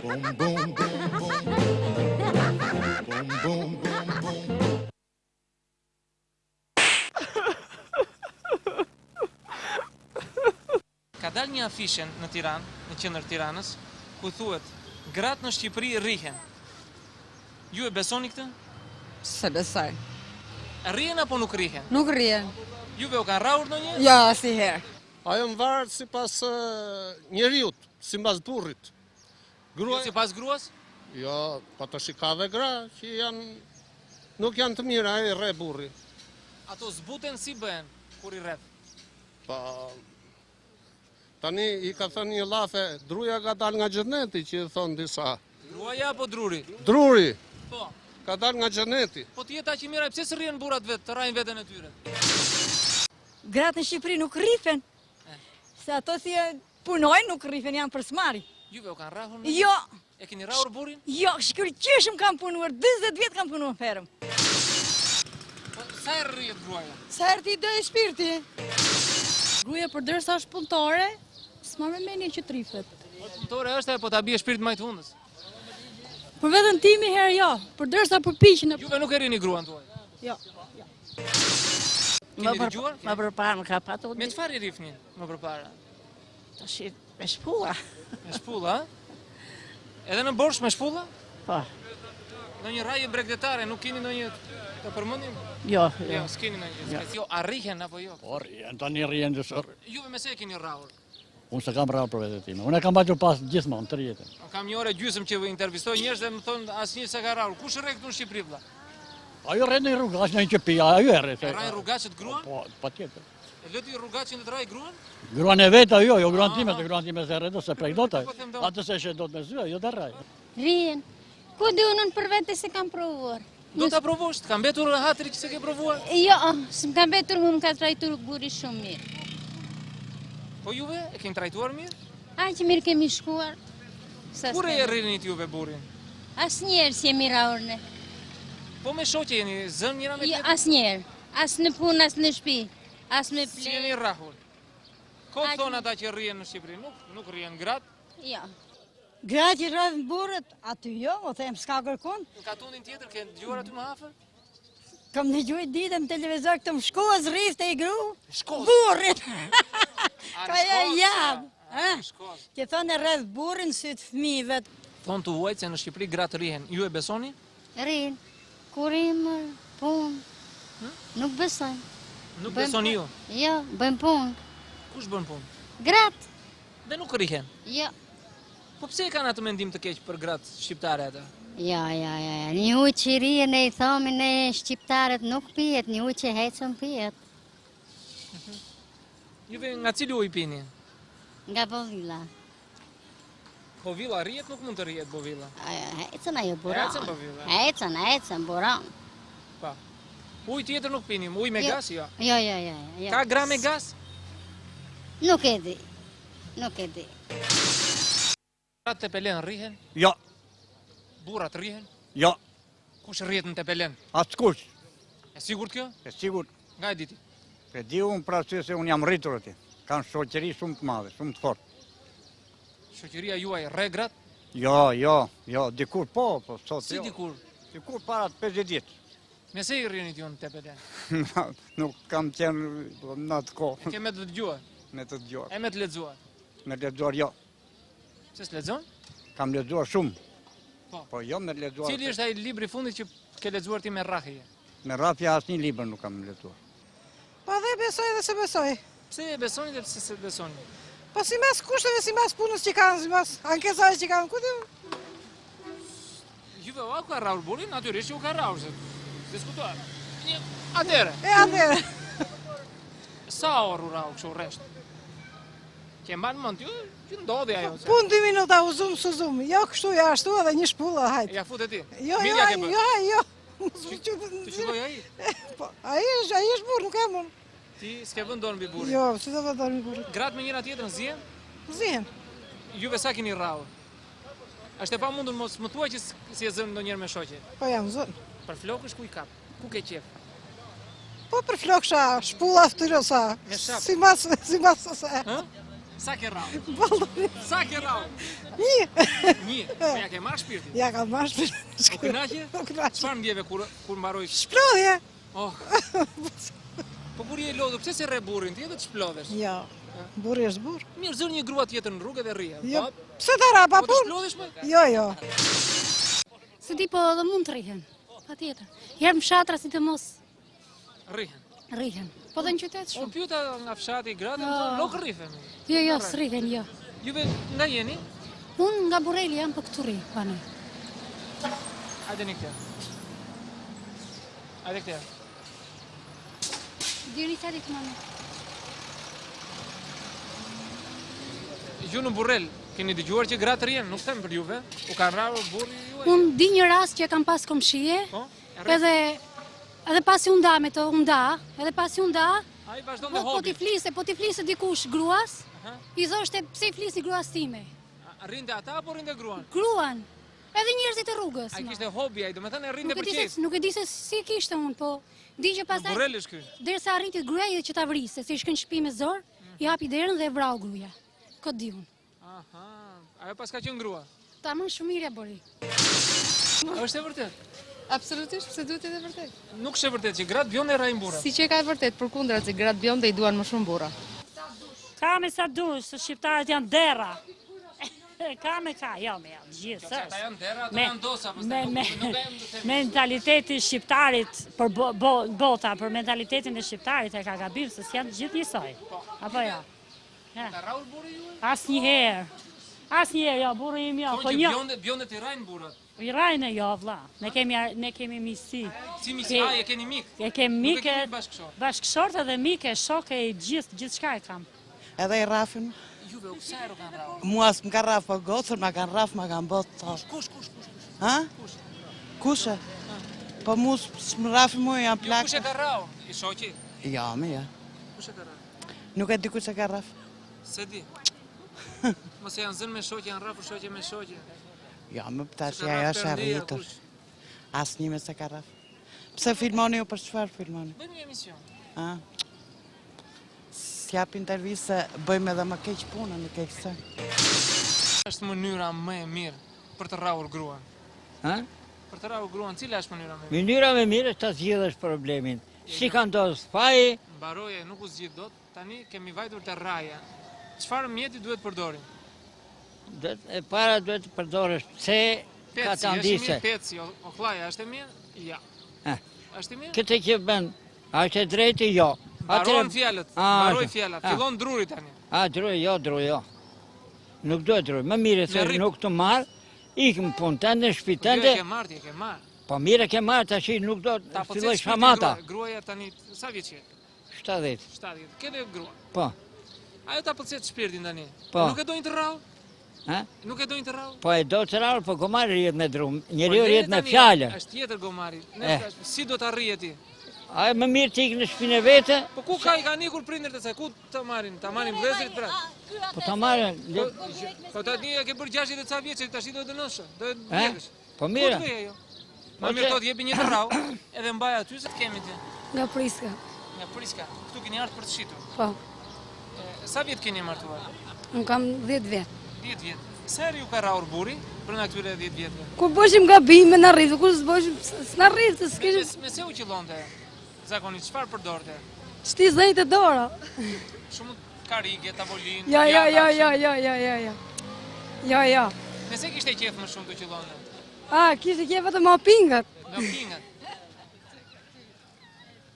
Boom, boom, boom, boom. Boom, boom, boom, boom. Ka dal një afishen në Tiranë, në qendër Tiranës, ku thuhet gratë në Shqipëri rrihen. Ju e besoni këtë? Se besoj. Rrihen apo nuk rrihen? Nuk rrien. Juve u kanë rrahur ndonjë? Jo, asnjëherë. Ajo më varet sipas njeriut, sipas burrit. Jo sipas gruas? Jo, po të shikave gra që nuk janë të mira, ai rre burri. Ato zbuten si bëhen kur i rreth? Po tani i ka thënë një llafe, druja ka dal nga xheneti që i thon disa. Gruaja apo druri? Druri Po. ka dal nga xheneti. Po të jetë aq i mira, pse s'rrihen burrat vet, të rrajnë veten e tyre? Gratë në Shqipëri nuk rrifen. Se ato si punojnë nuk rrifen, janë për smari. Juve u kanë rrahur? Jo, E keni rrahur burrin? jo, shkëlqyeshëm kam punuar, 40 vjet kam punuar ferm. Po sa e rrihet gruaja? Sa herë ti do e shpirti? Gruaja përdërsa është punëtore, s'ma me mendje që trifet. Po punëtore është po ta bie shpirt më të hundës. Për veten time herë jo, përdërsa përpiqen. Juve nuk e rini gruan tuaj. Jo. Keni dëgjuar? Më përpara më ka patur Me çfarë i rifnin më përpara? tash me shpulla. Me shpulla, a? Edhe në borsh me shpulla? Po. Në një rraje bregdetare, nuk keni ndonjë të përmendim? Jo, Jo, s'keni ndonjë. Jo, arrihen apo jo? Po rrien, tani rrien dëshor. Juve me se e keni rrahur? Unë se kam rrahur për vetë time. Unë e kam bajtur pas gjithmonë të jetën. Kam një orë gjysmë që intervistoj njerëz dhe më thonë asnjë s'e ka rrahur. Kush rre këtu në Shqipëri vëlla? Ajo rrën në rrugë, as në një shtëpi, ajo e rrë. E rrajnë rrugaçët gruan? Po, patjetër. E lëti rrugaçin të rraj gruan? Gruan e vet ajo, jo gruan time, se gruan time se rrë do se prej dot ai. Po them do. Atë se she dot me sy, jo të rraj. Rrien. Ku di unë për vete se kam provuar. Do ta provosh, ka mbetur hatri që se ke provuar? Jo, s'm ka mbetur më ka trajtur guri shumë mirë. Po juve e keni trajtuar mirë? Aq mirë kemi shkuar. Kur e rrinit juve burrin? Asnjëherë s'jemi rrahur ne. Po me shoqe jeni zën njëra me Jo, tjetrën? asnjëherë. As në punë, as në shtëpi, as me Si jeni ple. rrahur? Ko Aq- thon ata që rrihen në Shqipëri? Nuk rrihen gratë. Jo. Gratë që rrëdhën burët, aty jo, o them s'ka kërkun. Në katundin tjetër ke dëgjuar aty më afër? Kam dëgjuar ditën në televizor këtë më shkoz rrifte i gru. Shkoz. Burrin. A, Ka në ja Shkoz, jam. a, në Shkoz. Që thonë rreth burrin syt fëmijëve. Thonë të huajt se në Shqipëri gratë rrihen. Ju e besoni? Rrin. Kurim, punë. Nuk besoj. Nuk Bëjmë besoni ju? Jo, bëjmë punë. Kush bën punë? Gratë. Dhe nuk rrihen. Jo. Po pse e kanë atë mendim të keq për gratë shqiptare ata? Ja. Një ujë që rrien e i thomin e shqiptarët nuk pijet, një ujë që hecën pijet. Juve nga cili ujë pini? Nga Bovilla. Bovilla rrihet, nuk mund të rrihet Bovilla. Hecën ajo buron. Hecën Bovilla. Hecën buron. Pa. Ujë tjetër nuk pinim, ujë me Jo. gas, jo. Jo. Ka gra me gas? Nuk e di. Nuk e di. Gratë të Pelen rrihen? Jo, Burrat rrihen? jo, Kush rrihet në Tepelen? askush. E sigurt kjo? E sigurt. Nga e diti? E di unë pra arsye se unë jam rritur aty. Kanë shoqëri shumë të madhe, shumë të fortë. Shoqëria juaj rre gratë? Jo, dikur po, sot Si jo. dikur? Dikur para të 50 ditë. Me se i rrinit ju në Tepelen? Nuk kam qenë në atë kohë Ke me të dëgjuar? me të dëgjuar. E me të lexuar? Me lexuar jo. Se s'lexon? Kam lexuar shumë. Po. Po jo me lexuar. Cili është ai libri i fundit që ke lexuar ti me rrahje? Me rrafja asnjë libër nuk kam lexuar. Po dhe besoj dhe se besoj. Pse e besoni dhe pse se besoni? Po si mas kushteve, si mas punës që kanë, si mas ankesave që kanë, ku di? Juve u ka rrahur burrin, natyrisht ju ka rrahur, se diskutuar. Atëre, Atëre. sa orë u rrahur kështu rresht? Ke mban mend ju, që ndodhi ajo. se- Punë 2 minuta u zum, su zum. Jo kështu, ja ashtu edhe një shpulla, hajt. Ja futet ti. Jo. Milja ke bërë. Jo. Të shikoj ai. Po, ai është burr, nuk kam unë. Ti s'ke vënë dorë mbi burrin. Jo, si do të dormi burr. Gratë me njëra tjetrën zihen? Zihen. Juve sa keni rrahur? Është e pamundur mos më thuaj që si e zën ndonjëherë me shoqe. Po jam zon. Për flokësh ku i kap? Ku ke qef? Po për floksha, shpulla ftyrosa. Me shap. Si mas sa. Hë? Sa ke rau? Baldorit. Sa ke rau? Një. Një. Po ja ke marrë shpirtin. Ja ka marrë shpirtin. Po kënaqe? Po kënaqe. Çfarë ndjeve kur mbaroi? Shplodhje. Oh. Po kur je lodhur, pse se rre burrin ti edhe të shplodhesh? Jo. Burri është burr. Mirë, zër një grua tjetër në rrugë dhe rrije. Jo. Pse ta ra pa Po të punë? shplodhesh më? Jo, jo. Se di po edhe mund të rrihen. Patjetër. Herë në fshatra si të mos Rrihen. rrihen. Po dhe në qytet Unë shumë. pyeta nga fshati gratë, nuk rrihen. Jo, s'rrihen, jo. Juve nga jeni? Unë nga Burreli jam, po këtu rri, pane. Hajde një këtë. Hajde këtë. Diri tali të mami. Ju në Burrel, keni dëgjuar që gratë rrihen, nuk them për juve, u kanë rrarur burri juaj. Unë di një rast që kam pas komshije, Po? edhe pasi u nda me të edhe pasi u nda, Ai vazhdon po me hobi. po ti flise dikush gruas, Aha. i thoshte pse i flisni gruas time. Rrinte ata apo rrinte gruan? Gruan, edhe njerëzit e rrugës. Ai ma. kishte hobi ai, domethënë e rrinte Nuk e për di qejf. se nuk e di se si kishte unë, po di që Në pastaj Burrel është ky. derisa arriti gruaja që ta vriste, se i shkën shtëpi me zor, i hapi derën dhe e vrau gruaja. Këtë di unë. Aha. Ajo pas ka qenë grua. Tamam shumë mirë ja bëri. Është e vërtet. Absolutisht, pse duhet edhe vërtet. Nuk është e vërtet që gratë bjonde rrajnë burra. Si që ka e vërtet, përkundra që gratë bjonde i duan më shumë burra. Ka me sa dush, se shqiptarët janë dera. Ka, jo me janë gjithë. Ata janë dera, ato Me- janë dosa, Mentaliteti shqiptarit për bota, për mentalitetin e shqiptarit e ka gabim, se s'janë gjithë njësoj. Apo jo? Ka rraur burri juaj? Asnjëherë. Asnjëherë, jo, burri im jo. Thonë Po që një, bjondet i rrajnë burrat. i rajnë jo, vlla. Ne kemi misi. Si misi, ai e keni mik. E kemi Nuk e mike, keni bashkëshort. bashkëshorte dhe mike, shoke, gjithçka e kam. Edhe i rrafin. Juve u pse ero kanë rraur? Mua s'm ka rraf, po gocër ma kanë rraf, ma kanë bot to. Kush? Ha? Kushe? Po mu s'm rrafi mu jam Jo, kush plak. e ka rraur? I shoqi? Ja, me ja. Kush e ka rraur? Nuk e di kush e ka rraf. Se di. Mos e janë zënë me shoqe, janë rrafur shoqe me shoqe. Ja, më tash Se ka ja rraf është Perëndia, arritur. kush? Asnjë me se ka rraf. Pse filmoni ju për çfarë filmoni? Bëjmë një emision. A? S'jap intervistë, bëjmë edhe më keq punën, në keq se. Është mënyra më e mirë për të rraur gruan. Ha? Për të rraur gruan, cila është mënyra më e mirë? Mënyra me mirë është ta zgjidhësh problemin. Si ka ndodhur faji, Mbaroje nuk u zgjidh dot. Tani kemi vajtur te rraja. Çfarë mjeti duhet përdorim? e para duhet të përdorësh pse ka Peci, ta është i ndise. mirë, peci, oklaja është e mirë? Ja. Eh. Është i mirë? Këtë që bën, a është e drejtë jo. Mbaron fjalët, Ah, mbaroj është. fjallat. Ah. Fillon druri tani. A, druj, jo. Nuk duhet druj. Më mirë se Me rrip. nuk të marr, ikëm punë tënde, shtëpi Po kjo e tënde. ke marrë, ti e ke marrë. Po mirë e ke marrë tash nuk do Ta të po filloj cek shamata. Gruaja tani sa vjeç je? 70. 70. Ke dhe grua. Po. Ajo ta pëlqet shpirtin tani. Po. Nuk e dojnë të rrau? Ha? Nuk e dojnë të rrau? Po e do të rrallë, po gomari rrihet me drum. Po Njeriu rrihet me tani, fjalë. Është tjetër gomari. Eh. Si do ta rrije ti? A më mirë të ikë në shtëpinë e vete, Po ku ka i kanë ikur prindërit e saj? Ku ta marrin? Ta marrin vëllezërit pra. po ta marrën. Po tani e ke bërë 60 e ca vjeç, tash do të dënosh. Do të Eh? vjedhësh. Po Ku mirë. të bëj ajo? Po Më mirë që- të jepi një të rrau, edhe mbaj aty se të kemi ti. Nga Priska. Nga Priska. Këtu keni ardhur për të shitur. Po, Sa vjet keni martuar? unë kam 10 vjet. 10 vjet. Sa herë ju ka rraur burri brenda këtyre 10 vjetëve? Kur bëshim gabime në rritë, kur s'bëshim, s'na rritë, s'kishim, Me se u qëllonte? Zakonisht çfarë përdorte? shti zënjtë e dora. Shumë karige, tavolinë. Ja, ja, pjata, ja, kështu. ja, ja, ja, ja, ja. Ja, ja. Nëse kishte qef më shumë të qëllonte? A, kishte kje vetëm ma pingat. Nga pingat.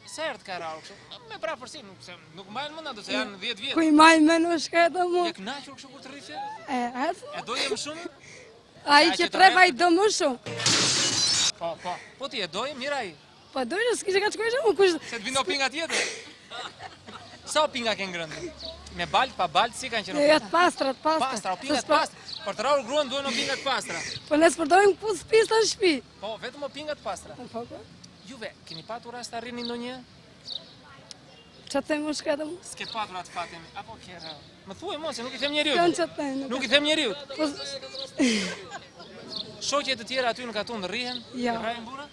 Sa herë të ka rraur kështu? Me prapërsi, nuk mbajnë më nato se janë 10 vjet. Ku i majnë me në shketa mu. Je kënaqur kështu kur të rrifje? Atë, E doje më shumë? a i Ai që që trefa të i do më shumë. Po, po. Po ti e doje, mira ai. Po dojnë, s'kishe ka qkojshë mu, kush... Se të vindo pinga tjetër. Sa o pinga ke ngrënë? Me balt, pa balt, si kanë qenë? Ja, të pastra, të pastra. Pastra, o pinga të pastra. Për të rraur gruan duhen o pinga të pastra. Po ne s'përdojmë pus pista në shpi. Po, vetëm o pinga të pastra. Po, po. Juve, keni patur rast të arrini ndonjë? Që të temë shketa mu? S'ke patur atë fatin, apo ke rraur? Më thuaj mo, se nuk i them njeriut. Kanë që të temë. Nuk i them njeriut. Po, Shoqjet e tjera aty në katun rrihen? Ja. Rrahen burra?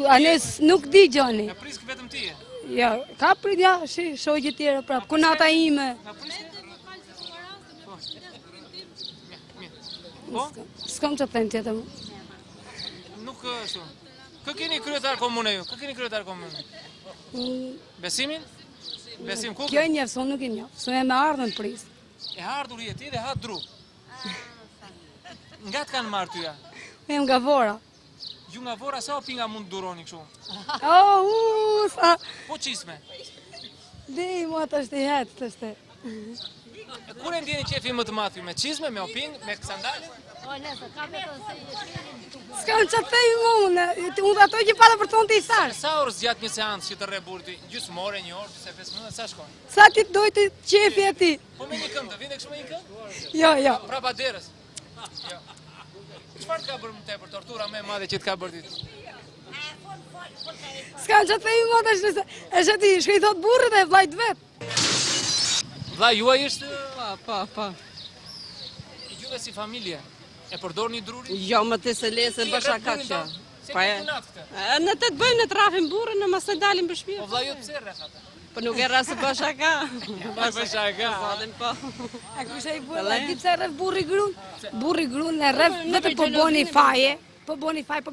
a ne nuk di gjoni. Nga prisk vetëm ti je. Ja, ka prit, ja, shoqë tjera prapë, kunata ime. Nga prisk? Po Po? S'kam që të them tjetër mu. Nuk ashtu. Kë keni kryetar komune ju? Kë keni kryetar komune? Besimin? Besim ku? Kjo e njef, son nuk e njef. Son e me ardhën pris. E ardhur je ti dhe ha dru. Nga të kanë marrë tyja? E nga Vora. Ju nga Vora sa o pinga mund duroni kështu? Sa... Po qisme. Di, mua të është i hetë, të është. Kur e ndjeni qefi më të madh ju? Me qizme, me oping, me sandale? S'kam që të thejë mu, unë ato që pala për tonë të i thash. Sa orë zgjat një seancë që të rre burti? Gjysmë ore, një orë, 45 minuta, sa shkon? Sa ti të dojtë qefi e ti? Po me një këmë, të vinde kështu me një këmë? Jo. Prapa derës? Jo. Çfarë të ka bërë më tepër, tortura më e madhe që të ka bërë ti? S'kam që të thejë mu, të është e ti, shkë i thot burrët e vlajt vetë. Vlla juaj është Pa. juve si familje. E përdorni drurin? Jo, më të se lese bësha ka që. Se këtë natë këtë? Në të të bëjmë në trafin burën, në mësë dalim për shpirë. Po vlla ju pse rreth ata? Po nuk e rrasë bësha ka. Bësha ka. Po. A kushe i burë, a di pse rref burri grun? Burri grun e rref vetë po boni faje, po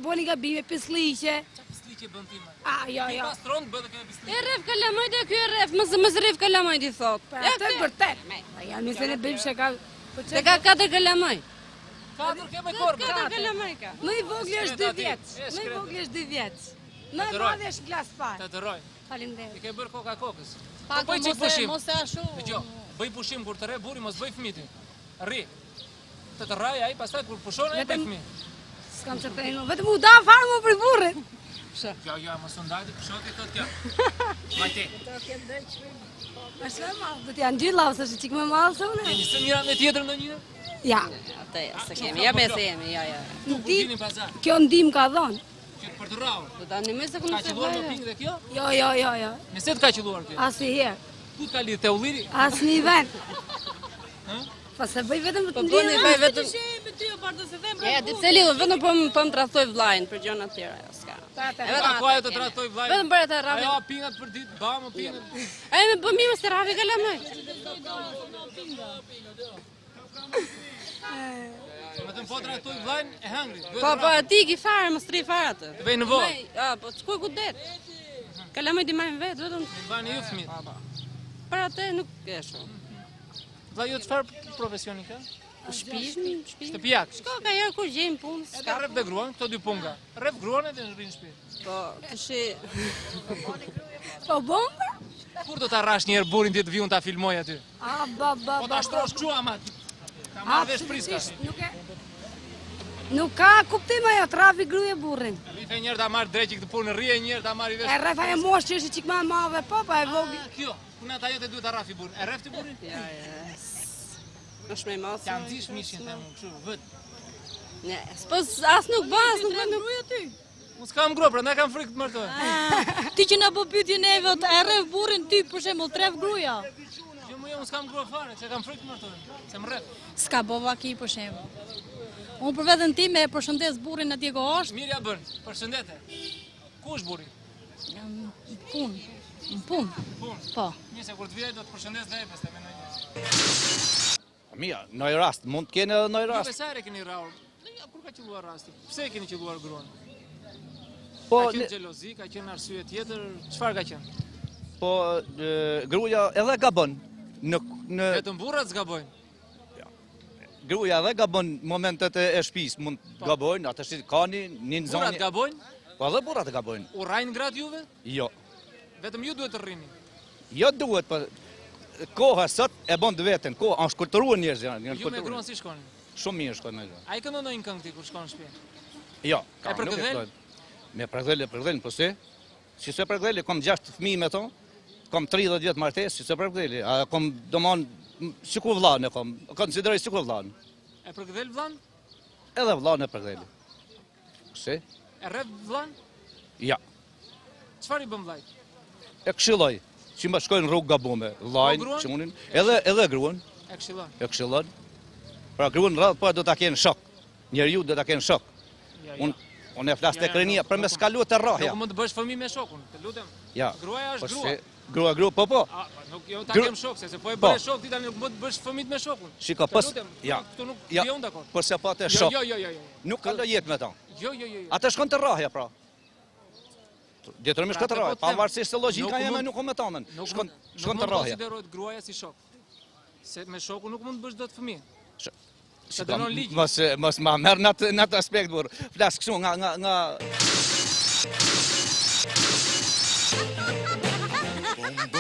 boni gabime, pisliqe. Qa pisliqe bën ti më? Jo. Ti pastron bëhet këto pisliqe. E rref kalamajt e kjo e rref, mësë rref kalamajt i thot. E të e bërtet. Ja, nëse ne bëjmë shaka... Dhe ka 4 kalamaj. 4 ke me korbe. 4 kalamaj ka. Më i vogli është 2 vjeç. Më i vogli është 2 vjeç. Më i madhe është glas parë. Të dëroj. Faleminderit. I ke bërë koka kokës. Pak bëj çik pushim. mos e ashu. Dgjoj, bëj pushim kur të rre burri, mos bëj fëmijë ti. Rri. Të rraj ai, pastaj kur pushon ai bëj fëmijë. S'kam që të thejnë, vetëm u da farë më për burrit. Jo, mos u ndajti, pushon ti thotë kjo. Majti. Është më madh, do t'ja ngjylla ose është çik më madh se unë. Jeni së mira me tjetër ndonjë? Ja. Atë se kemi, ja me se jemi, ja. Ku dini pazar? Kjo ndim ka dhënë. Që për të rrahur. Do ta animoj se Ka këmë se qelluar me bëjë. pingë dhe kjo? Jo. Me se të ka qelluar kjo? Asnjëherë. Ku të ka lidhë te ulliri? Asnjë vend. Po se bëj vetëm Po të bëni bëj vetëm. me ty o parë se them. Ja, di pse lidhë, vetëm po më tradhtoj vllajin për gjëra të tjera, jo s'ka. E vetëm ku ajo të tradhtoj vllajin. Vetëm për atë rrafi. Ajo pingat për ditë, bamë pingat. Ai më bë mirë se rrafi kalamaj. Më të më po tradhtoj vllajin e hëngri. Po ti ki fare, mos tri fare atë. Të vej në vojë. Po çkoj ku det. Kalamaj di marrin vetë, vetëm Bani ju fëmijë. për atë nuk e shoh. Vlla ju çfarë profesioni ka? Shtëpi. Shtëpiak. Shko ka herë kur gjejmë punë. Ka rref dhe gruan, këto dy punga. Rref gruan edhe në rrinë shtëpi. Po, tash Po bomba? Kur do ta rrash një herë burin ti të viun ta filmoj aty? Ba. Po ta shtrosh kështu ama. Ta marrë vesh priska. Nuk ka kuptim ajo, trafi gruje burrin. Rife një herë ta marr dreqi këtë punë, rrije një herë ta marr i vesh. E rrefa e mosh që është çik më e madhe, po e vogël. Kjo, puna ta jote duhet ta rrafi burin. E rref ti burin? ja. Është më mos. Ja nxish mishin them kështu, vët. Ne, as nuk bën, nuk Gruja ty. Unë s'kam grua, prandaj kam frikë të martoj. Ti që na po pyetje neve, e rref burrin ty për shembull, tref gruaja. Jo, unë s'kam grua fare, se kam frikë të martoj. Se më rref. S'ka bova ki për shembull. Unë për veten time e përshëndes burrin atje ku është. Mirja bën. Përshëndete. Ku është burri? Punë. Në punë. Punë. Po. Nëse kur të vijë do të përshëndes dhe pastaj me ndonjë. Mija, në rast, mund të kene edhe në Ju rast. besare keni rrahur. Kur ka qelluar rasti? Pse e keni qelluar gruan? Po, Ka qenë xhelozi, ka qenë arsye tjetër, çfarë ka qenë? po gruaja edhe gabon. Në Vetëm burrat zgabojnë. gruaja edhe gabon momentet e shtëpisë, mund të gabojnë, atë ka një Burrat zonë. gabojnë? Po edhe burrat e gabojnë. Urrajnë gratë juve? Jo. Vetëm ju duhet të rrini. Jo duhet, po koha sot e bën të veten, koha është kulturuar njerëz janë, Ju me gruan si shkonin? Shumë mirë shkojnë me gruan. Ai këndon ndonjë këngë ti kur shkon në shtëpi? Jo, E për nuk gëdhel? shkojnë. Me përgdhele, po se? Si se përgdhele, kom 6 fëmijë me to, kom 30 vjet martesë, si se përgdhele. A kom domon sikur vllanë e kom, konsideroj sikur vllanë. E përgdhel vllan? Edhe vllanë e përgdhele. Se? E rref vllan? Ja. Çfarë i bën vllajt? E këshilloj, që më shkojnë rrugë gabume, vllajnë, gruan? çunin, edhe gruan, E këshillon. e këshillon. Pra gruan rradh po do ta kenë shok. Njeriu do ta kenë shok. Ja. Unë e flas tek rënia për me skaluar të rrahja. Nuk mund të bësh fëmijë me shokun, të lutem. Ja. Gruaja është Po grua. se Grua, po. Nuk jo ta kem shok, se po e bëre shok ti tani nuk mund të bësh fëmijë me shokun. Shiko, ja. Këtu nuk Ja. jon dakord. Po se pa të shok. Jo. Nuk ka do jetë me ta. Jo. Ata shkon të rrahja pra. Detyrojmë shkon të rrahja, pavarësisht se logjika jeme nuk me ta men. Shkon të rrahja. Nuk konsiderohet gruaja si shok. Se me shokun nuk mund të bësh dot fëmijë. Shiko, dënon ligji. mos ma merr në atë aspekt burr. Flas kështu nga boom, boom.